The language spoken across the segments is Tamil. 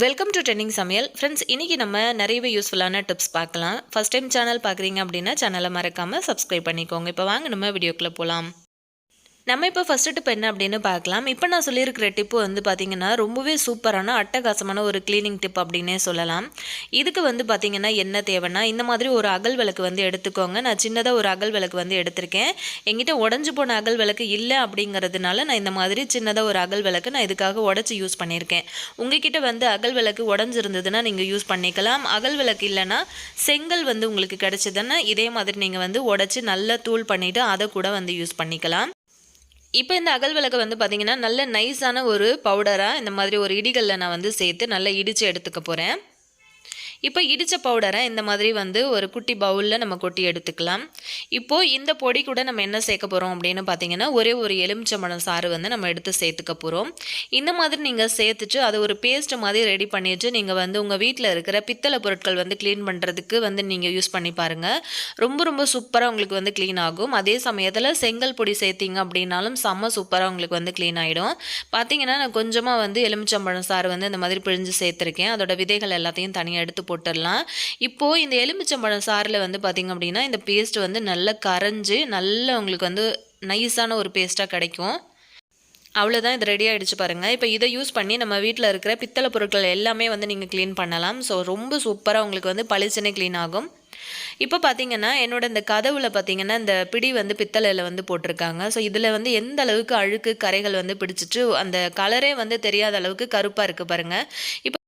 வெல்கம் டு ட்ரெண்டிங் சமையல் ஃப்ரெண்ட்ஸ். இன்றைக்கி நம்ம நிறையவே யூஸ்ஃபுல்லான டிப்ஸ் பார்க்கலாம். ஃபஸ்ட் டைம் சேனல் பார்க்குறீங்க அப்படின்னா சேனலை மறக்காமல் சப்ஸ்கிரைப் பண்ணிக்கோங்க. இப்போ வாங்க நம்ம வீடியோக்குள்ளே போகலாம். நம்ம இப்போ ஃபஸ்ட்டு டிப் என்ன அப்படின்னு பார்க்கலாம். இப்போ நான் சொல்லியிருக்கிற டிப்பு வந்து பார்த்திங்கன்னா ரொம்பவே சூப்பரான அட்டகாசமான ஒரு க்ளீனிங் டிப் அப்படின்னே சொல்லலாம். இதுக்கு வந்து பார்த்திங்கன்னா என்ன தேவைன்னா, இந்த மாதிரி ஒரு அகல் விளக்கு வந்து எடுத்துக்கோங்க. நான் சின்னதாக ஒரு அகல் விளக்கு வந்து எடுத்திருக்கேன். எங்கிட்ட உடஞ்சி போன அகல் விளக்கு இல்லை அப்படிங்கிறதுனால நான் இந்த மாதிரி சின்னதாக ஒரு அகல் விளக்கு நான் இதுக்காக உடச்சி யூஸ் பண்ணியிருக்கேன். உங்ககிட்ட வந்து அகல் விளக்கு உடஞ்சிருந்ததுன்னா நீங்கள் யூஸ் பண்ணிக்கலாம். அகல் விளக்கு இல்லைன்னா செங்கல் வந்து உங்களுக்கு கிடச்சிதுன்னா இதே மாதிரி நீங்கள் வந்து உடச்சி நல்லா தூள் பண்ணிவிட்டு அதை கூட வந்து யூஸ் பண்ணிக்கலாம். இப்போ இந்த அகல் விளக்கு வந்து பார்த்திங்கன்னா நல்ல நைஸான ஒரு பவுடராக இந்த மாதிரி ஒரு இடிகளில் நான் வந்து சேர்த்து நல்லா இடித்து எடுத்துக்க போகிறேன். இப்போ இடித்த பவுடரை இந்த மாதிரி வந்து ஒரு குட்டி பவுலில் நம்ம கொட்டி எடுத்துக்கலாம். இப்போது இந்த பொடி கூட நம்ம என்ன சேர்க்க போகிறோம் அப்படின்னு பார்த்தீங்கன்னா, ஒரே ஒரு எலுமிச்சம்பழம் சாறு வந்து நம்ம எடுத்து சேர்த்துக்க போகிறோம். இந்த மாதிரி நீங்கள் சேர்த்துட்டு அதை ஒரு பேஸ்ட் மாதிரி ரெடி பண்ணிவிட்டு நீங்கள் வந்து உங்கள் வீட்டில் இருக்கிற பித்தளை பொருட்கள் வந்து க்ளீன் பண்ணுறதுக்கு வந்து நீங்கள் யூஸ் பண்ணி பாருங்கள். ரொம்ப ரொம்ப சூப்பராக உங்களுக்கு வந்து க்ளீன் ஆகும். அதே சமயத்தில் செங்கல் பொடி சேர்த்திங்க அப்படின்னாலும் செம்ம சூப்பராக உங்களுக்கு வந்து க்ளீன் ஆகிடும். பார்த்தீங்கன்னா நான் கொஞ்சமாக வந்து எலுமிச்சம்பழம் சாறு வந்து இந்த மாதிரி பிழிஞ்சு சேர்த்துருக்கேன். அதோட விதைகள் எல்லாத்தையும் தனியாக எடுத்து போட்டுடலாம். இப்போது இந்த எலுமிச்சம்பழம் சாறில் வந்து பார்த்திங்க அப்படின்னா இந்த பேஸ்ட் வந்து நல்லா கரைஞ்சி நல்லா உங்களுக்கு வந்து நைஸான ஒரு பேஸ்ட்டாக கிடைக்கும். அவ்வளோதான், இது ரெடி ஆகிடுச்சு பாருங்கள். இப்போ இதை யூஸ் பண்ணி நம்ம வீட்டில் இருக்கிற பித்தளை பொருட்கள் எல்லாமே வந்து நீங்கள் க்ளீன் பண்ணலாம். ஸோ ரொம்ப சூப்பராக உங்களுக்கு வந்து பளிச்சுனே க்ளீன் ஆகும். இப்போ பார்த்தீங்கன்னா என்னோட இந்த கதவுல பார்த்தீங்கன்னா இந்த பிடி வந்து பித்தளையில் வந்து போட்டிருக்காங்க. ஸோ இதில் வந்து எந்த அளவுக்கு அழுக்கு கரைகள் வந்து பிடிச்சிட்டு அந்த கலரே வந்து தெரியாத அளவுக்கு கருப்பாக இருக்குது பாருங்கள். இப்போ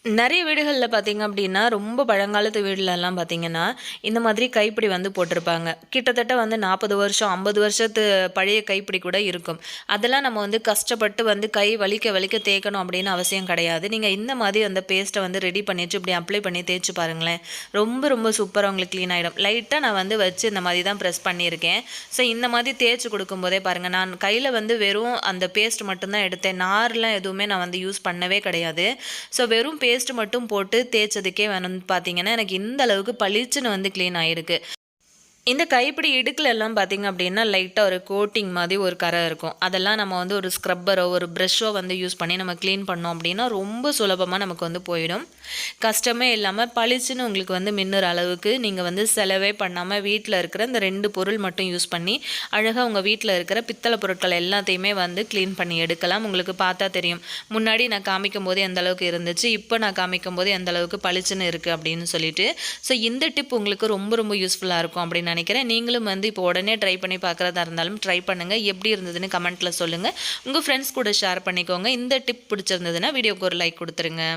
நிறைய வீடுகளில் பார்த்திங்க அப்படின்னா ரொம்ப பழங்காலத்து வீடுலலாம் பார்த்திங்கன்னா இந்த மாதிரி கைப்பிடி வந்து போட்டிருப்பாங்க. கிட்டத்தட்ட வந்து 40 வருஷம் 50 வருஷத்து பழைய கைப்பிடி கூட இருக்கும். அதெல்லாம் நம்ம வந்து கஷ்டப்பட்டு வந்து கை வலிக்க வலிக்க தேய்க்கணும் அப்படின்னு அவசியம் கிடையாது. நீங்கள் இந்த மாதிரி அந்த பேஸ்ட்டை வந்து ரெடி பண்ணிவிட்டு இப்படி அப்ளை பண்ணி தேய்ச்சி பாருங்களேன். ரொம்ப ரொம்ப சூப்பராக உங்களுக்கு க்ளீன் ஆகிடும். லைட்டாக நான் வந்து வச்சு இந்த மாதிரி தான் ப்ரெஸ் பண்ணியிருக்கேன். ஸோ இந்த மாதிரி தேய்ச்சி கொடுக்கும்போதே பாருங்கள், நான் கையில் வந்து வெறும் அந்த பேஸ்ட் மட்டும்தான் எடுத்தேன். நார்லாம் எதுவுமே நான் வந்து யூஸ் பண்ணவே கிடையாது. ஸோ வெறும் பேஸ்ட் மட்டும் போட்டு தேய்ச்சதுக்கே வேணும்னு பார்த்தீங்கன்னா எனக்கு இந்த அளவுக்கு பளிச்சுன்னு வந்து க்ளீன் ஆகிருக்கு. இந்த கைப்பிடி இடுக்கில் எல்லாம் பார்த்திங்க அப்படின்னா லைட்டாக ஒரு கோட்டிங் மாதிரி ஒரு கரை இருக்கும். அதெல்லாம் நம்ம வந்து ஒரு ஸ்க்ரப்பரோ ஒரு ப்ரஷ்ஷோ வந்து யூஸ் பண்ணி நம்ம க்ளீன் பண்ணோம் அப்படின்னா ரொம்ப சுலபமாக நமக்கு வந்து போயிடும். கஷ்டமே இல்லாமல் பளிச்சுன்னு உங்களுக்கு வந்து மின்னுற அளவுக்கு நீங்கள் வந்து செலவே பண்ணாமல் வீட்டில் இருக்கிற இந்த 2 பொருள் மட்டும் யூஸ் பண்ணி அழகாக உங்கள் வீட்டில் இருக்கிற பித்தளை பொருட்கள் எல்லாத்தையுமே வந்து க்ளீன் பண்ணி எடுக்கலாம். உங்களுக்கு பார்த்தா தெரியும், முன்னாடி நான் காமிக்கும் போது எந்த அளவுக்கு இருந்துச்சு, இப்போ நான் காமிக்கும் போது எந்த அளவுக்கு பளிச்சுன்னு இருக்குது அப்படின்னு சொல்லிட்டு. ஸோ இந்த டிப் உங்களுக்கு ரொம்ப ரொம்ப யூஸ்ஃபுல்லாக இருக்கும் அப்படின்னு நினைக்கிறேன். நீங்களும் வந்து இப்போ உடனே ட்ரை பண்ணி பார்க்குறதா இருந்தாலும் ட்ரை பண்ணுங்கள். எப்படி இருந்ததுன்னு கமெண்ட்டில் சொல்லுங்கள். உங்கள் ஃப்ரெண்ட்ஸ் கூட ஷேர் பண்ணிக்கோங்க. இந்த டிப் பிடிச்சிருந்ததுன்னா வீடியோக்கு ஒரு லைக் கொடுத்துருங்க.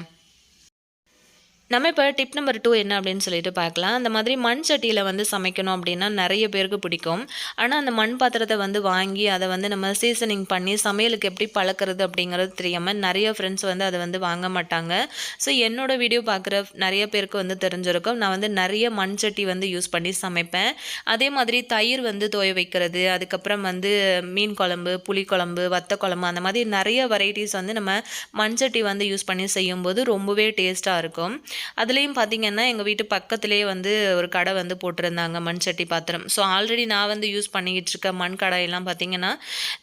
நம்ம இப்போ டிப் நம்பர் 2 என்ன அப்படின்னு சொல்லிட்டு பார்க்கலாம். அந்த மாதிரி மண் சட்டியில் வந்து சமைக்கணும் அப்படின்னா நிறைய பேருக்கு பிடிக்கும். ஆனால் அந்த மண் பாத்திரத்தை வந்து வாங்கி அதை வந்து நம்ம சீசனிங் பண்ணி சமையலுக்கு எப்படி பழக்கிறது அப்படிங்கிறது தெரியாமல் நிறைய ஃப்ரெண்ட்ஸ் வந்து அதை வந்து வாங்க மாட்டாங்க. ஸோ என்னோடய வீடியோ பார்க்குற நிறைய பேருக்கு வந்து தெரிஞ்சிருக்கும். நான் வந்து நிறைய மண் சட்டி வந்து யூஸ் பண்ணி சமைப்பேன். அதே மாதிரி தயிர் வந்து தோய வைக்கிறது, அதுக்கப்புறம் வந்து மீன் குழம்பு, புளிக்குழம்பு, வத்த குழம்பு, அந்த மாதிரி நிறைய வெரைட்டிஸ் வந்து நம்ம மண் சட்டி வந்து யூஸ் பண்ணி செய்யும்போது ரொம்பவே டேஸ்ட்டாக இருக்கும். அதுலேயும் பார்த்திங்கன்னா எங்கள் வீட்டு பக்கத்துலேயே வந்து ஒரு கடை வந்து போட்டிருந்தாங்க மண் சட்டி பாத்திரம். ஸோ ஆல்ரெடி நான் வந்து யூஸ் பண்ணிக்கிட்டு இருக்க மண் கடாயெல்லாம் பார்த்திங்கன்னா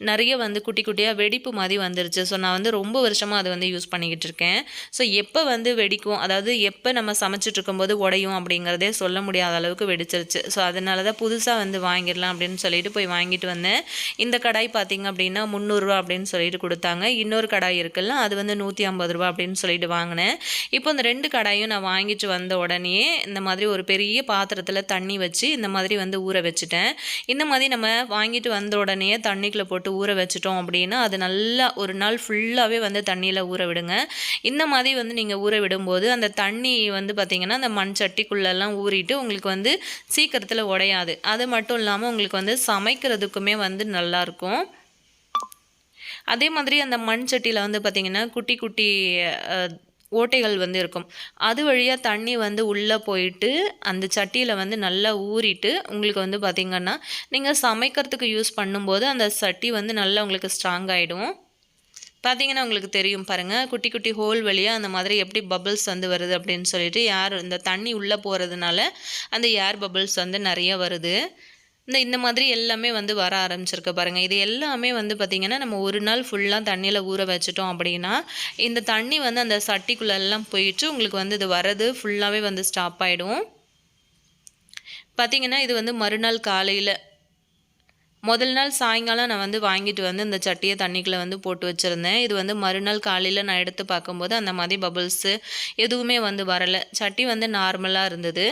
நிறைய வந்து குட்டி குட்டியாக வெடிப்பு மாதிரி வந்துருச்சு. ஸோ நான் வந்து ரொம்ப வருஷமாக அதை வந்து யூஸ் பண்ணிக்கிட்டு இருக்கேன். ஸோ எப்போ வந்து வெடிக்கும், அதாவது எப்போ நம்ம சமைச்சிட்டு இருக்கும்போது உடையும் அப்படிங்கிறதே சொல்ல முடியாத அளவுக்கு வெடிச்சிருச்சு. ஸோ அதனால தான் புதுசாக வந்து வாங்கிடலாம் அப்படின்னு சொல்லிட்டு போய் வாங்கிட்டு வந்தேன். இந்த கடாய் பார்த்திங்க அப்படின்னா 300 ரூபா அப்படின்னு சொல்லிட்டு கொடுத்தாங்க. இன்னொரு கடாய் இருக்குல்ல, அது வந்து 150 ரூபா அப்படின்னு சொல்லிட்டு வாங்கினேன். இப்போ இந்த 2 கடாயும் நான் வாங்கிட்டு வந்த உடனே இந்த மாதிரி ஒரு பெரிய பாத்திரத்தில் தண்ணி வச்சு இந்த மாதிரி வந்து ஊற வச்சுட்டேன். இந்த மாதிரி நம்ம வாங்கிட்டு வந்த உடனே தண்ணிக்குள்ளே போட்டு ஊற வச்சுட்டோம் அப்படின்னா அது நல்லா ஒரு நாள் ஃபுல்லாகவே வந்து தண்ணியில் ஊற விடுங்க. இந்த மாதிரி வந்து நீங்கள் ஊற விடும்போது அந்த தண்ணி வந்து பார்த்திங்கன்னா அந்த மண் சட்டிக்குள்ளெல்லாம் ஊறிட்டு உங்களுக்கு வந்து சீக்கிரத்தில் உடையாது. அது மட்டும் இல்லாமல் உங்களுக்கு வந்து சமைக்கிறதுக்குமே வந்து நல்லாயிருக்கும். அதே மாதிரி அந்த மண் சட்டியில் வந்து பார்த்திங்கன்னா குட்டி குட்டி ஓட்டைகள் வந்து இருக்கும். அது வழியாக தண்ணி வந்து உள்ளே போயிட்டு அந்த சட்டியில் வந்து நல்லா ஊறிட்டு உங்களுக்கு வந்து பார்த்திங்கன்னா நீங்கள் சமைக்கிறதுக்கு யூஸ் பண்ணும்போது அந்த சட்டி வந்து நல்லா உங்களுக்கு ஸ்ட்ராங் ஆகிடும். பார்த்திங்கன்னா உங்களுக்கு தெரியும் பாருங்கள், குட்டி குட்டி ஹோல் வழியாக அந்த மாதிரி எப்படி பபிள்ஸ் வந்து வருது அப்படின்னு சொல்லிட்டு, இந்த தண்ணி உள்ளே போகிறதுனால அந்த ஏர் பபிள்ஸ் வந்து நிறைய வருது. இந்த மாதிரி எல்லாமே வந்து வர ஆரம்பிச்சிருக்கு பாருங்கள். இது எல்லாமே வந்து பார்த்திங்கன்னா நம்ம ஒரு நாள் ஃபுல்லாக தண்ணியில் ஊற வச்சுட்டோம் அப்படின்னா இந்த தண்ணி வந்து அந்த சட்டிக்குள்ளெல்லாம் போயிட்டு உங்களுக்கு வந்து இது வரது ஃபுல்லாகவே வந்து ஸ்டாப் ஆகிடும். பார்த்திங்கன்னா இது வந்து மறுநாள் காலையில் முதல் நாள் சாயங்காலம் நான் வந்து வாங்கிட்டு வந்து இந்த சட்டியை தண்ணிக்குள்ளே வந்து போட்டு வச்சுருந்தேன். இது வந்து மறுநாள் காலையில் நான் எடுத்து பார்க்கும்போது அந்த மாதிரி பபுள்ஸு எதுவுமே வந்து வரலை. சட்டி வந்து நார்மலாக இருந்தது.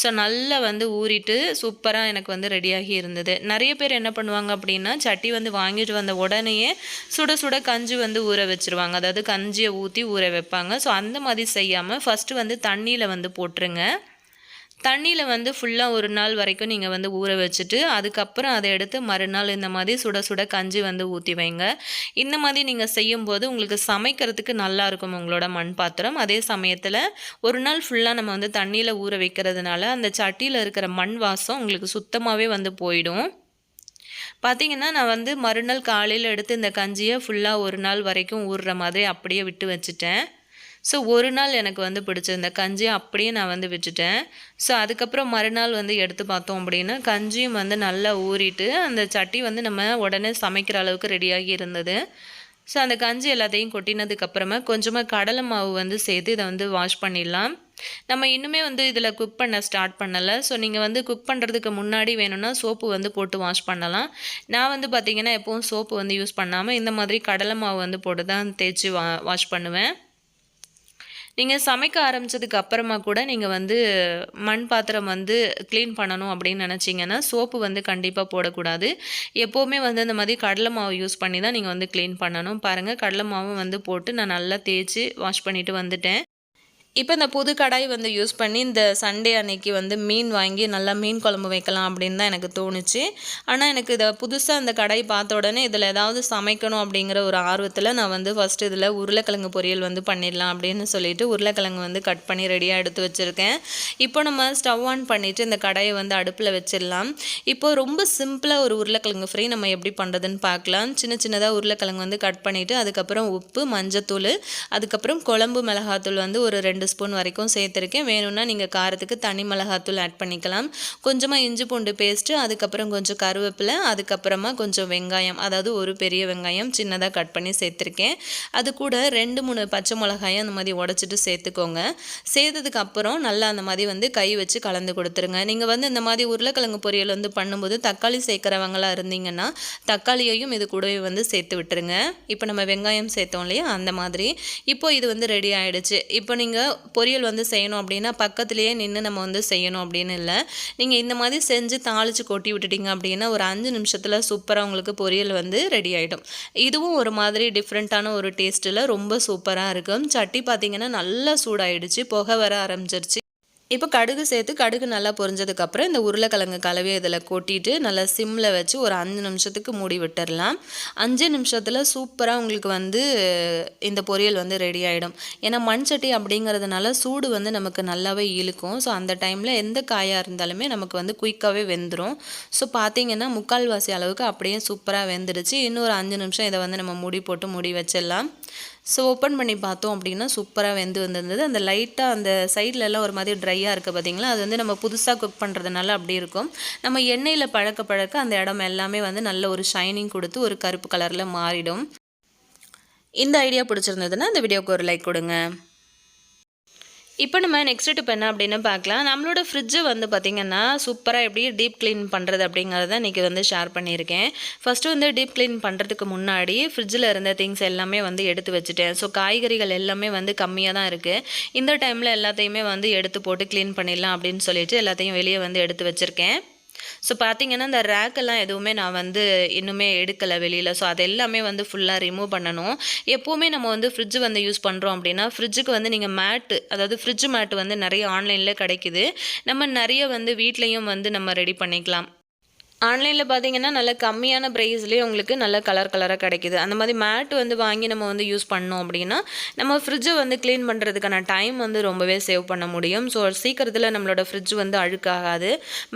ஸோ நல்லா வந்து ஊறிட்டு சூப்பராக எனக்கு வந்து ரெடியாகி இருந்தது. நிறைய பேர் என்ன பண்ணுவாங்க அப்படின்னா சட்டி வந்து வாங்கிட்டு வந்த உடனேயே சுட சுட கஞ்சி வந்து ஊற வச்சுருவாங்க. அதாவது கஞ்சியை ஊற்றி ஊற வைப்பாங்க. ஸோ அந்த மாதிரி செய்யாமல் ஃபஸ்ட்டு வந்து தண்ணியில் வந்து போட்டுருங்க. தண்ணியில் வந்து ஃபுல்லாக ஒரு நாள் வரைக்கும் நீங்கள் வந்து ஊற வச்சுட்டு அதுக்கப்புறம் அதை எடுத்து மறுநாள் இந்த மாதிரி சுட சுட கஞ்சி வந்து ஊற்றி வைங்க. இந்த மாதிரி நீங்கள் செய்யும்போது உங்களுக்கு சமைக்கிறதுக்கு நல்லாயிருக்கும் உங்களோட மண் பாத்திரம். அதே சமயத்தில் ஒரு நாள் ஃபுல்லாக நம்ம வந்து தண்ணியில் ஊற வைக்கிறதுனால அந்த சட்டியில் இருக்கிற மண் வாசம் உங்களுக்கு சுத்தமாகவே வந்து போயிடும். பார்த்திங்கன்னா நான் வந்து மறுநாள் காலையில் எடுத்து இந்த கஞ்சியை ஃபுல்லாக ஒரு நாள் வரைக்கும் ஊறுற மாதிரி அப்படியே விட்டு வச்சுட்டேன். ஸோ ஒரு நாள் எனக்கு வந்து பிடிச்சிருந்த கஞ்சியை அப்படியே நான் வந்து விட்டுட்டேன். ஸோ அதுக்கப்புறம் மறுநாள் வந்து எடுத்து பார்த்தோம் அப்படின்னா கஞ்சியும் வந்து நல்லா ஊறிட்டு அந்த சட்டி வந்து நம்ம உடனே சமைக்கிற அளவுக்கு ரெடியாகி இருந்தது. ஸோ அந்த கஞ்சி எல்லாத்தையும் கொட்டினதுக்கப்புறமா கொஞ்சமாக கடலை மாவு வந்து சேர்த்து இதை வந்து வாஷ் பண்ணிடலாம். நம்ம இன்னுமே வந்து இதில் குக் பண்ண ஸ்டார்ட் பண்ணலை. ஸோ நீங்கள் வந்து குக் பண்ணுறதுக்கு முன்னாடி வேணும்னா சோப்பு வந்து போட்டு வாஷ் பண்ணலாம். நான் வந்து பார்த்திங்கன்னா எப்போவும் சோப்பு வந்து யூஸ் பண்ணாமல் இந்த மாதிரி கடலை மாவு வந்து போட்டு தான் தேய்ச்சி வாஷ் பண்ணுவேன். நீங்கள் சமைக்க ஆரம்பித்ததுக்கு அப்புறமா கூட நீங்கள் வந்து மண் பாத்திரம் வந்து க்ளீன் பண்ணணும் அப்படின்னு நினச்சிங்கன்னா சோப்பு வந்து கண்டிப்பாக போடக்கூடாது. எப்போவுமே வந்து இந்த மாதிரி கடலை மாவு யூஸ் பண்ணி தான் நீங்கள் வந்து க்ளீன் பண்ணணும். பாருங்கள் கடலை மாவும் வந்து போட்டு நான் நல்லா தேய்ச்சி வாஷ் பண்ணிவிட்டு வந்துட்டேன். இப்போ இந்த புது கடாய் வந்து யூஸ் பண்ணி இந்த சண்டே அன்னைக்கு வந்து மீன் வாங்கி நல்லா மீன் குழம்பு வைக்கலாம் அப்படின்னு தான் எனக்கு தோணுச்சு. ஆனால் எனக்கு இதை புதுசாக இந்த கடாய் பார்த்த உடனே இதில் ஏதாவது சமைக்கணும் அப்படிங்கிற ஒரு ஆர்வத்தில் நான் வந்து ஃபஸ்ட்டு இதில் உருளைக்கிழங்கு பொரியல் வந்து பண்ணிடலாம் அப்படின்னு சொல்லிட்டு உருளைக்கிழங்கு வந்து கட் பண்ணி ரெடியாக எடுத்து வச்சுருக்கேன். இப்போ நம்ம ஸ்டவ் ஆன் பண்ணிவிட்டு இந்த கடாயை வந்து அடுப்பில் வச்சிடலாம். இப்போது ரொம்ப சிம்பிளாக ஒரு உருளைக்கிழங்கு ஃப்ரை நம்ம எப்படி பண்ணுறதுன்னு பார்க்கலாம். சின்ன சின்னதாக உருளைக்கிழங்கு வந்து கட் பண்ணிவிட்டு அதுக்கப்புறம் உப்பு, மஞ்சத்தூள், அதுக்கப்புறம் குழம்பு மிளகாத்தூள் வந்து ஒரு 2 ஸ்பூன் வரைக்கும் சேர்த்துருக்கேன். வேணும்னா நீங்கள் காரத்துக்கு தனி மிளகாத்தூள் ஆட் பண்ணிக்கலாம். கொஞ்சமாக இஞ்சி பூண்டு பேஸ்ட்டு, அதுக்கப்புறம் கொஞ்சம் கருவேப்பிலை, அதுக்கப்புறமா கொஞ்சம் வெங்காயம், அதாவது ஒரு பெரிய வெங்காயம் சின்னதாக கட் பண்ணி சேர்த்துருக்கேன். அது கூட 2-3 பச்சை மிளகாயும் அந்த மாதிரி உடச்சிட்டு சேர்த்துக்கோங்க. சேர்த்ததுக்கு அப்புறம் நல்லா அந்த மாதிரி வந்து கை வச்சு கலந்து கொடுத்துருங்க. நீங்கள் வந்து இந்த மாதிரி உருளைக்கிழங்கு பொரியல் வந்து பண்ணும்போது தக்காளி சேர்க்குறவங்களாக இருந்தீங்கன்னா தக்காளியையும் இது கூடவே வந்து சேர்த்து விட்டுருங்க. இப்போ நம்ம வெங்காயம் சேர்த்தோம் இல்லையா அந்த மாதிரி. இப்போ இது வந்து ரெடி ஆகிடுச்சு. இப்போ நீங்கள் பொரியல் வந்து செய்யணும் அப்படின்னா பக்கத்துலேயே நின்று நம்ம வந்து செய்யணும் அப்படின்னு இல்லை. நீங்கள் இந்த மாதிரி செஞ்சு தாளித்து கொட்டி விட்டுட்டிங்க அப்படின்னா ஒரு 5 நிமிஷத்தில் சூப்பராக உங்களுக்கு பொரியல் வந்து ரெடி ஆகிடும். இதுவும் ஒரு மாதிரி டிஃப்ரெண்ட்டான ஒரு டேஸ்ட்டில் ரொம்ப சூப்பராக இருக்கும். சட்டி பார்த்திங்கன்னா நல்லா சூடாயிடுச்சு, புகை வர ஆரம்பிச்சிருச்சு. இப்போ கடுகு சேர்த்து கடுகு நல்லா பொரிஞ்சதுக்கப்புறம் இந்த உருளைக்கிழங்கு கலவையை இதில் கொட்டிட்டு நல்லா சிம்மில் வச்சு ஒரு 5 நிமிஷத்துக்கு மூடி விட்டுடலாம். 5 நிமிஷத்தில் சூப்பராக உங்களுக்கு வந்து இந்த பொரியல் வந்து ரெடி ஆகிடும். ஏன்னா மண் சட்டி அப்படிங்கிறதுனால சூடு வந்து நமக்கு நல்லாவே இழுக்கும். ஸோ அந்த டைமில் எந்த காயாக இருந்தாலுமே நமக்கு வந்து குயிக்காகவே வெந்துடும். ஸோ பார்த்திங்கன்னா 3/4 அளவுக்கு அப்படியே சூப்பராக வெந்துடுச்சு. இன்னொரு 5 நிமிஷம் இதை வந்து நம்ம மூடி போட்டு மூடி வச்சிடலாம். ஸோ ஓப்பன் பண்ணி பார்த்தோம் அப்படின்னா சூப்பராக வெந்து வந்திருந்தது. அந்த லைட்டாக அந்த சைட்லலாம் ஒரு மாதிரி ட்ரையாக இருக்குது பார்த்திங்களா, அது வந்து நம்ம புதுசாக குக் பண்ணுறதுனால அப்படி இருக்கும். நம்ம எண்ணெயில் பழக்க பழக்க அந்த இடம் எல்லாமே வந்து நல்ல ஒரு ஷைனிங் கொடுத்து ஒரு கருப்பு கலரில் மாறிடும். இந்த ஐடியா பிடிச்சிருந்ததுன்னா இந்த வீடியோவுக்கு ஒரு லைக் கொடுங்க. இப்போ நம்ம நெக்ஸ்ட் டிப் என்ன அப்படின்னு பார்க்கலாம். நம்மளோட ஃப்ரிட்ஜை வந்து பார்த்திங்கன்னா சூப்பராக எப்படி டீப் க்ளீன் பண்ணுறது அப்படிங்கிறத இன்றைக்கி வந்து ஷேர் பண்ணியிருக்கேன். ஃபஸ்ட்டு வந்து டீப் க்ளீன் பண்ணுறதுக்கு முன்னாடி ஃப்ரிட்ஜில் இருந்த திங்ஸ் எல்லாமே வந்து எடுத்து வச்சுட்டேன். ஸோ காய்கறிகள் எல்லாமே வந்து கம்மியாக தான் இருக்குது. இந்த டைமில் எல்லாத்தையுமே வந்து எடுத்து போட்டு க்ளீன் பண்ணிடலாம் அப்படின்னு சொல்லிட்டு எல்லாத்தையும் வெளியே வந்து எடுத்து வச்சுருக்கேன். ஸோ பார்த்திங்கன்னா இந்த ரேக்கெல்லாம் எதுவுமே நான் வந்து இன்னுமே எடுக்கலை வெளியில். ஸோ அது எல்லாமே வந்து ஃபுல்லாக ரிமூவ் பண்ணணும். எப்போவுமே நம்ம வந்து ஃப்ரிட்ஜ் வந்து யூஸ் பண்ணுறோம் அப்படின்னா ஃப்ரிட்ஜுக்கு வந்து நீங்கள் மேட்டு, அதாவது ஃப்ரிட்ஜ் மேட்டு வந்து நிறைய ஆன்லைனில் கிடைக்குது. நம்ம நிறைய வந்து வீட்லேயும் வந்து நம்ம ரெடி பண்ணிக்கலாம். ஆன்லைனில் பார்த்தீங்கன்னா நல்ல கம்மியான ப்ரைஸ்லேயே உங்களுக்கு நல்ல கலராக கிடைக்கிது. அந்த மாதிரி மேட் வந்து வாங்கி நம்ம வந்து யூஸ் பண்ணோம் அப்படின்னா நம்ம ஃப்ரிட்ஜை வந்து க்ளீன் பண்ணுறதுக்கான டைம் வந்து ரொம்பவே சேவ் பண்ண முடியும். ஸோ சீக்கிரத்தில் நம்மளோட ஃப்ரிட்ஜ் வந்து அழுக்காகாது.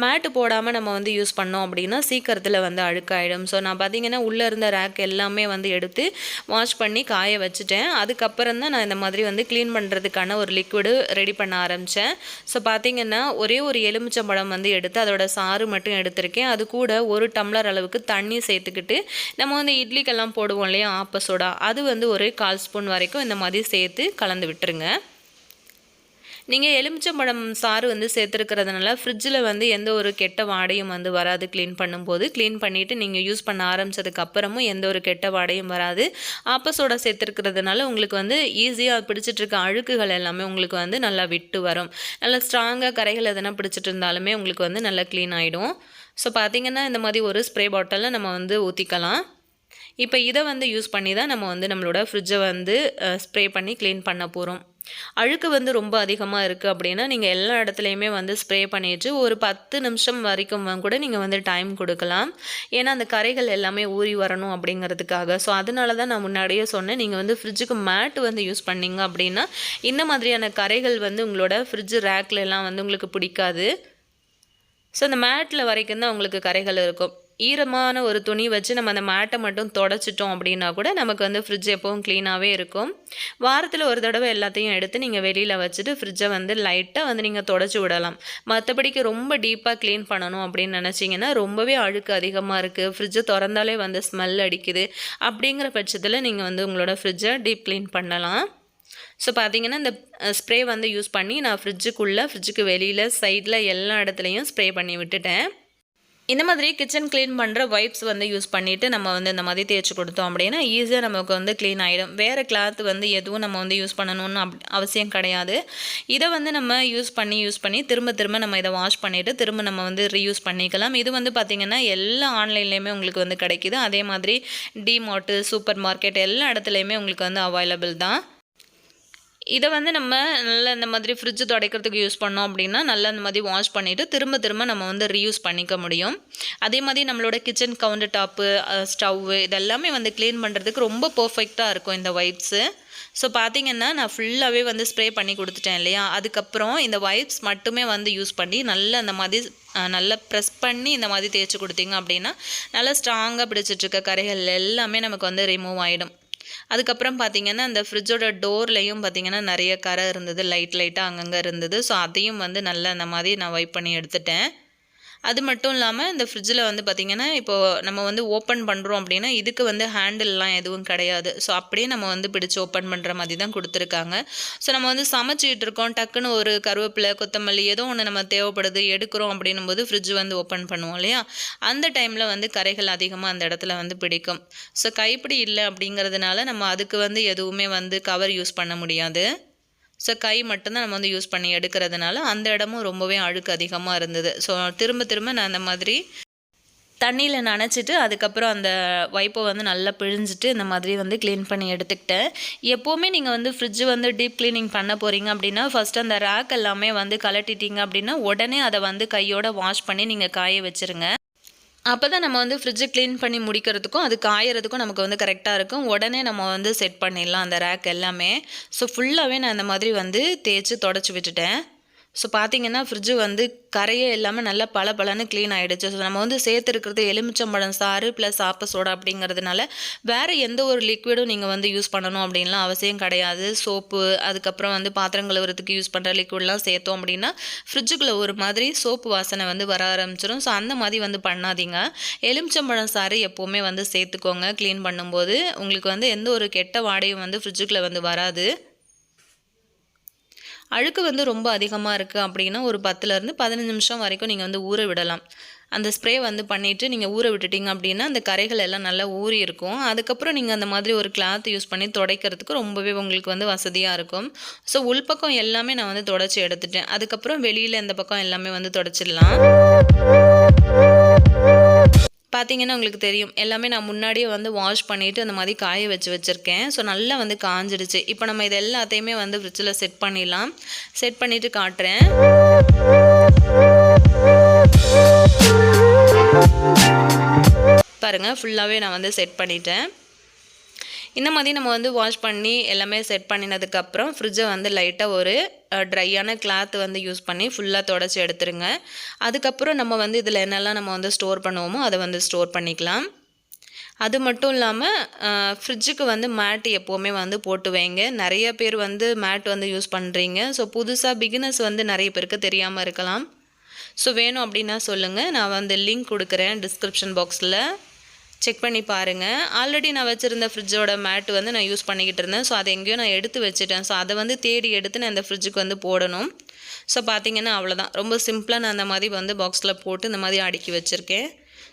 மேட்டு போடாமல் நம்ம வந்து யூஸ் பண்ணோம் அப்படின்னா சீக்கிரத்தில் வந்து அழுக்காயிடும். ஸோ நான் பார்த்தீங்கன்னா உள்ளே இருந்த ரேக் எல்லாமே வந்து எடுத்து வாஷ் பண்ணி காய வச்சுட்டேன். அதுக்கப்புறம் தான் நான் இந்த மாதிரி வந்து க்ளீன் பண்ணுறதுக்கான ஒரு லிக்விடு ரெடி பண்ண ஆரம்பித்தேன். ஸோ பார்த்தீங்கன்னா ஒரே ஒரு எலுமிச்சம்பழம் வந்து எடுத்து அதோட சாறு மட்டும் எடுத்திருக்கேன். அது கூட 1 டம்ளர் அளவுக்கு தண்ணி சேர்த்துக்கிட்டு நம்ம வந்து இட்லிக்கெல்லாம் போடுவோம் இல்லையா ஆப்ப சோடா, அது வந்து ஒரு 1/4 ஸ்பூன் வரைக்கும் இந்த மாதிரி சேர்த்து கலந்து விட்டுருங்க. நீங்கள் எலுமிச்சம்பழம் சாறு வந்து சேர்த்துருக்கிறதுனால ஃப்ரிட்ஜில் வந்து எந்த ஒரு கெட்ட வாடையும் வந்து வராது. க்ளீன் பண்ணும்போது க்ளீன் பண்ணிவிட்டு நீங்கள் யூஸ் பண்ண ஆரம்பித்ததுக்கு அப்புறமும் எந்த ஒரு கெட்ட வாடையும் வராது. ஆப்ப சோடா சேர்த்துருக்கிறதுனால உங்களுக்கு வந்து ஈஸியாக பிடிச்சிட்டு இருக்க அழுக்குகள் எல்லாமே உங்களுக்கு வந்து நல்லா விட்டு வரும். நல்லா ஸ்ட்ராங்காக கரைகள் எதனா பிடிச்சிட்டு இருந்தாலுமே உங்களுக்கு வந்து நல்லா க்ளீன் ஆகிடும். ஸோ பார்த்திங்கன்னா இந்த மாதிரி ஒரு ஸ்ப்ரே பாட்டிலில் நம்ம வந்து ஊற்றிக்கலாம். இப்போ இதை வந்து யூஸ் பண்ணி தான் நம்ம வந்து நம்மளோட ஃப்ரிட்ஜை வந்து ஸ்ப்ரே பண்ணி க்ளீன் பண்ண போகிறோம். அழுக்கு வந்து ரொம்ப அதிகமாக இருக்குது அப்படின்னா நீங்கள் எல்லா இடத்துலையுமே வந்து ஸ்ப்ரே பண்ணிவிட்டு ஒரு 10 நிமிஷம் வரைக்கும் கூட நீங்கள் வந்து டைம் கொடுக்கலாம். ஏன்னா அந்த கரைகள் எல்லாமே ஊறி வரணும் அப்படிங்கிறதுக்காக. ஸோ அதனால தான் நான் முன்னாடியே சொன்னேன், நீங்கள் வந்து ஃப்ரிட்ஜுக்கு மேட் வந்து யூஸ் பண்ணிங்க அப்படின்னா இந்த மாதிரியான கரைகள் வந்து உங்களோட ஃப்ரிட்ஜ் ரேக்லலாம் வந்து உங்களுக்கு பிடிக்காது. ஸோ அந்த மேட்டில் வரைக்கும் தான் உங்களுக்கு கரைகள் இருக்கும். ஈரமான ஒரு துணி வச்சு நம்ம அந்த மேட்டை மட்டும் தொடச்சிட்டோம் அப்படின்னா கூட நமக்கு வந்து ஃப்ரிட்ஜ் எப்பவும் க்ளீனாகவே இருக்கும். வாரத்தில் ஒரு தடவை எல்லாத்தையும் எடுத்து நீங்கள் வெளியில் வச்சுட்டு ஃப்ரிட்ஜை வந்து லைட்டாக வந்து நீங்கள் தொடச்சி விடலாம். மற்றபடிக்கு ரொம்ப டீப்பாக க்ளீன் பண்ணணும் அப்படின்னு நினச்சிங்கன்னா ரொம்பவே அழுக்கு அதிகமாக இருக்குது, ஃப்ரிட்ஜை திறந்தாலே வந்து ஸ்மெல் அடிக்குது அப்படிங்கிற பட்சத்தில் நீங்கள் வந்து உங்களோட ஃப்ரிட்ஜை டீப் க்ளீன் பண்ணலாம். ஸோ பார்த்தீங்கன்னா இந்த ஸ்ப்ரே வந்து யூஸ் பண்ணி நான் ஃப்ரிட்ஜுக்கு வெளியில் சைடில் எல்லா இடத்துலையும் ஸ்ப்ரே பண்ணி விட்டுட்டேன். இந்த மாதிரி கிச்சன் க்ளீன் பண்ணுற வைப்ஸ் வந்து யூஸ் பண்ணிவிட்டு நம்ம வந்து இந்த மாதிரி தேய்ச்சி கொடுத்தோம் அப்படின்னா ஈஸியாக நமக்கு வந்து க்ளீன் ஆகிடும். வேறு கிளாத் வந்து எதுவும் நம்ம வந்து யூஸ் பண்ணணும்னு அவசியம் கிடையாது. இதை வந்து நம்ம யூஸ் பண்ணி திரும்ப நம்ம இதை வாஷ் பண்ணிவிட்டு திரும்ப நம்ம வந்து ரீயூஸ் பண்ணிக்கலாம். இது வந்து பார்த்திங்கன்னா எல்லா ஆன்லைன்லேயுமே உங்களுக்கு வந்து கிடைக்கிது. அதே மாதிரி டிமார்ட்டு, சூப்பர் மார்க்கெட் எல்லா இடத்துலையுமே உங்களுக்கு வந்து அவைலபிள் தான். இதை வந்து நம்ம நல்லா இந்த மாதிரி ஃப்ரிட்ஜ் துடைக்கிறதுக்கு யூஸ் பண்ணோம் அப்படின்னா நல்லா இந்த மாதிரி வாஷ் பண்ணிவிட்டு திரும்ப நம்ம வந்து ரீயூஸ் பண்ணிக்க முடியும். அதே மாதிரி நம்மளோட கிச்சன் கவுண்டர் டாப்பு, ஸ்டவ்வு இதெல்லாமே வந்து க்ளீன் பண்ணுறதுக்கு ரொம்ப பர்ஃபெக்டாக இருக்கும் இந்த வைப்ஸு. ஸோ பார்த்திங்கன்னா நான் ஃபுல்லாகவே வந்து ஸ்ப்ரே பண்ணி கொடுத்துட்டேன் இல்லையா. அதுக்கப்புறம் இந்த வைப்ஸ் மட்டுமே வந்து யூஸ் பண்ணி நல்லா அந்த மாதிரி நல்லா ப்ரெஸ் பண்ணி இந்த மாதிரி தேய்ச்சி கொடுத்தீங்க அப்படின்னா நல்லா ஸ்ட்ராங்காக பிடிச்சிட்ருக்க கரைகள் எல்லாமே நமக்கு வந்து ரிமூவ் ஆகிடும். அதுக்கப்புறம் பார்த்திங்கன்னா அந்த ஃப்ரிட்ஜோட டோர்லேயும் பார்த்திங்கன்னா நிறைய கரை இருந்தது, லைட்டாக அங்கங்கே இருந்தது. ஸோ அதையும் வந்து நல்லா அந்த மாதிரி நான் வைப் பண்ணி எடுத்துட்டேன். அது மட்டும் இல்லாமல் இந்த ஃப்ரிட்ஜில் வந்து பார்த்திங்கன்னா இப்போது நம்ம வந்து ஓப்பன் பண்ணுறோம் அப்படின்னா இதுக்கு வந்து ஹேண்டில்லாம் எதுவும் கிடையாது. ஸோ அப்படியே நம்ம வந்து பிடிச்சி ஓப்பன் பண்ணுற மாதிரி தான் கொடுத்துருக்காங்க. ஸோ நம்ம வந்து சமைச்சிக்கிட்டு இருக்கோம், டக்குன்னு ஒரு கருவேப்பிலை, கொத்தமல்லி ஏதோ ஒன்று நம்ம தேவைப்படுது எடுக்கிறோம் அப்படின்னும் போது ஃப்ரிட்ஜ் வந்து ஓப்பன் பண்ணுவோம் இல்லையா, அந்த டைமில் வந்து கரைகள் அதிகமாக அந்த இடத்துல வந்து பிடிக்கும். ஸோ கைப்பிடி இல்லை அப்படிங்கிறதுனால நம்ம அதுக்கு வந்து எதுவுமே வந்து கவர் யூஸ் பண்ண முடியாது. ஸோ கை மட்டும்தான் நம்ம வந்து யூஸ் பண்ணி எடுக்கிறதுனால அந்த இடமும் ரொம்பவே அழுக்கு அதிகமாக இருந்தது. ஸோ திரும்ப நான் அந்த மாதிரி தண்ணியில் நனைச்சிட்டு அதுக்கப்புறம் அந்த வைப்பை வந்து நல்லா பிழிஞ்சிட்டு இந்த மாதிரி வந்து க்ளீன் பண்ணி எடுத்துக்கிட்டேன். எப்போவுமே நீங்கள் வந்து ஃப்ரிட்ஜ் வந்து டீப் க்ளீனிங் பண்ண போகிறீங்க அப்படின்னா ஃபஸ்ட்டு அந்த ரேக் எல்லாமே வந்து கலட்டிட்டீங்க அப்படின்னா உடனே அதை வந்து கையோட வாஷ் பண்ணி நீங்கள் காய வச்சுருங்க. அப்போ தான் நம்ம வந்து ஃப்ரிட்ஜை க்ளீன் பண்ணி முடிக்கிறதுக்கும் அது காயறதுக்கும் நமக்கு வந்து கரெக்டாக இருக்கும். உடனே நம்ம வந்து செட் பண்ணிடலாம் அந்த ரேக் எல்லாமே. ஸோ ஃபுல்லாகவே நான் இந்த மாதிரி வந்து தேய்ச்சி தொடச்சி விட்டுட்டேன். ஸோ பார்த்திங்கன்னா ஃப்ரிட்ஜு வந்து கரையே எல்லாமே நல்லா பளபளன்னு க்ளீன் ஆகிடுச்சு. ஸோ நம்ம வந்து சேர்த்துருக்கிறது எலுமிச்சம்பழம் சாறு ப்ளஸ் ஆப்ப சோடா அப்படிங்கிறதுனால வேறு எந்த ஒரு லிக்விடும் நீங்கள் வந்து யூஸ் பண்ணணும் அப்படின்லாம் அவசியம் கிடையாது. சோப்பு, அதுக்கப்புறம் வந்து பாத்திரம் கழுவுறதுக்கு யூஸ் பண்ணுற லிக்விட்லாம் சேர்த்தோம் அப்படின்னா ஃப்ரிட்ஜுக்குள்ளே ஒரு மாதிரி சோப்பு வாசனை வந்து வர ஆரம்பிச்சிடும். ஸோ அந்த மாதிரி வந்து பண்ணாதீங்க. எலுமிச்சம்பழம் சாறு எப்போவுமே வந்து சேர்த்துக்கோங்க க்ளீன் பண்ணும்போது. உங்களுக்கு வந்து எந்த ஒரு கெட்ட வாடையும் வந்து ஃப்ரிட்ஜுக்குள்ளே வந்து வராது. அழுக்கு வந்து ரொம்ப அதிகமாக இருக்குது அப்படின்னா ஒரு 10லேருந்து 15 நிமிஷம் வரைக்கும் நீங்கள் வந்து ஊற விடலாம். அந்த ஸ்ப்ரே வந்து பண்ணிவிட்டு நீங்கள் ஊற விட்டுட்டிங்க அப்படின்னா அந்த கரைகள் எல்லாம் நல்லா ஊறி இருக்கும். அதுக்கப்புறம் நீங்கள் அந்த மாதிரி ஒரு கிளாத் யூஸ் பண்ணி துடைக்கிறதுக்கு ரொம்பவே உங்களுக்கு வந்து வசதியாக இருக்கும். ஸோ உள்பக்கம் எல்லாமே நான் வந்து துடைச்சி எடுத்துட்டேன். அதுக்கப்புறம் வெளியில் இந்த பக்கம் எல்லாமே வந்து துடைச்சிடலாம். பார்த்தீங்கன்னா உங்களுக்கு தெரியும் எல்லாமே நான் முன்னாடியே வந்து வாஷ் பண்ணிவிட்டு அந்த மாதிரி காய வச்சுருக்கேன். ஸோ நல்லா வந்து காஞ்சிடுச்சு. இப்போ நம்ம இது எல்லாத்தையுமே வந்து ஃப்ரிட்ஜில் செட் பண்ணிடலாம். செட் பண்ணிவிட்டு காட்டுறேன். பாருங்கள் ஃபுல்லாகவே நான் வந்து செட் பண்ணிட்டேன். இந்த மாதிரி நம்ம வந்து வாஷ் பண்ணி எல்லாமே செட் பண்ணினதுக்கப்புறம் ஃப்ரிட்ஜை வந்து லைட்டாக ஒரு ட்ரையான கிளாத் வந்து யூஸ் பண்ணி ஃபுல்லாக தொடச்சி எடுத்துருங்க. அதுக்கப்புறம் நம்ம வந்து இதில் என்னெல்லாம் நம்ம வந்து ஸ்டோர் பண்ணுவோமோ அதை வந்து ஸ்டோர் பண்ணிக்கலாம். அது மட்டும் இல்லாமல் ஃப்ரிட்ஜுக்கு வந்து மேட் எப்போவுமே வந்து போட்டு வைங்க. நிறைய பேர் வந்து மேட் வந்து யூஸ் பண்ணுறீங்க. ஸோ புதுசாக பிகினர்ஸ் வந்து நிறைய பேருக்கு தெரியாமல் இருக்கலாம். ஸோ வேணும் அப்படின்னா சொல்லுங்கள், நான் வந்து லிங்க் கொடுக்குறேன் டிஸ்கிரிப்ஷன் பாக்ஸில், செக் பண்ணி பாருங்கள். ஆல்ரெடி நான் வச்சுருந்த ஃப்ரிட்ஜோட மேட்டு வந்து நான் யூஸ் பண்ணிக்கிட்டு இருந்தேன். ஸோ அதை எங்கேயோ நான் எடுத்து வச்சுட்டேன். ஸோ அதை வந்து தேடி எடுத்து நான் இந்த ஃப்ரிட்ஜுக்கு வந்து போடணும். ஸோ பார்த்தீங்கன்னா அவ்வளோதான், ரொம்ப சிம்பிளாக நான் அந்த மாதிரி வந்து பாக்ஸில் போட்டு இந்த மாதிரி அடுக்கி வச்சுருக்கேன்.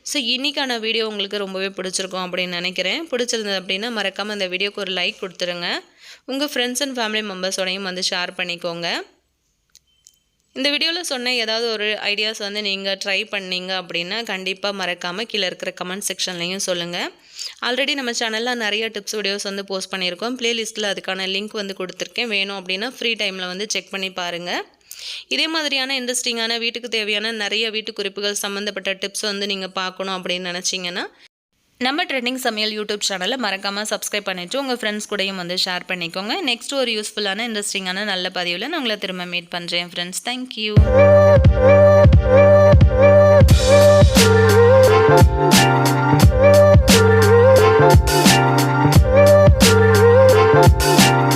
ஸோ இன்றைக்கான வீடியோ உங்களுக்கு ரொம்பவே பிடிச்சிருக்கும் அப்படின்னு நினைக்கிறேன். பிடிச்சிருந்தது அப்படின்னா மறக்காமல் இந்த வீடியோக்கு ஒரு லைக் கொடுத்துருங்க. உங்கள் ஃப்ரெண்ட்ஸ் அண்ட் ஃபேமிலி மெம்பர்ஸோடையும் வந்து ஷேர் பண்ணிக்கோங்க. இந்த வீடியோவில் சொன்ன ஏதாவது ஒரு ஐடியாஸ் வந்து நீங்கள் ட்ரை பண்ணீங்க அப்படின்னா கண்டிப்பாக மறக்காமல் கீழே இருக்கிற கமெண்ட் செக்ஷன்லையும் சொல்லுங்கள். ஆல்ரெடி நம்ம சேனலில் நிறைய டிப்ஸ் வீடியோஸ் வந்து போஸ்ட் பண்ணியிருக்கோம். ப்ளேலிஸ்ட்டில் அதுக்கான லிங்க் வந்து கொடுத்துருக்கேன். வேணும் அப்படின்னா ஃப்ரீ டைமில் வந்து செக் பண்ணி பாருங்கள். இதே மாதிரியான இன்ட்ரெஸ்டிங்கான வீட்டுக்கு தேவையான நிறைய வீட்டு குறிப்புகள் சம்மந்தப்பட்ட டிப்ஸ் வந்து நீங்கள் பார்க்கணும் அப்படின்னு நினச்சிங்கன்னா நம்ம ட்ரெண்டிங் சமையல் யூடியூப் சேனலை மறக்காமல் சப்ஸ்கிரைப் பண்ணிவிட்டு உங்கள் ஃப்ரெண்ட்ஸ் கூடயும் வந்து ஷேர் பண்ணிக்கோங்க. நெக்ஸ்ட் ஒரு யூஸ்ஃபுல்லான இன்ட்ரெஸ்டிங்கான நல்ல பதிவில் நான் உங்களை திரும்ப மீட் பண்ணுறேன் ஃப்ரெண்ட்ஸ். தேங்க்யூ.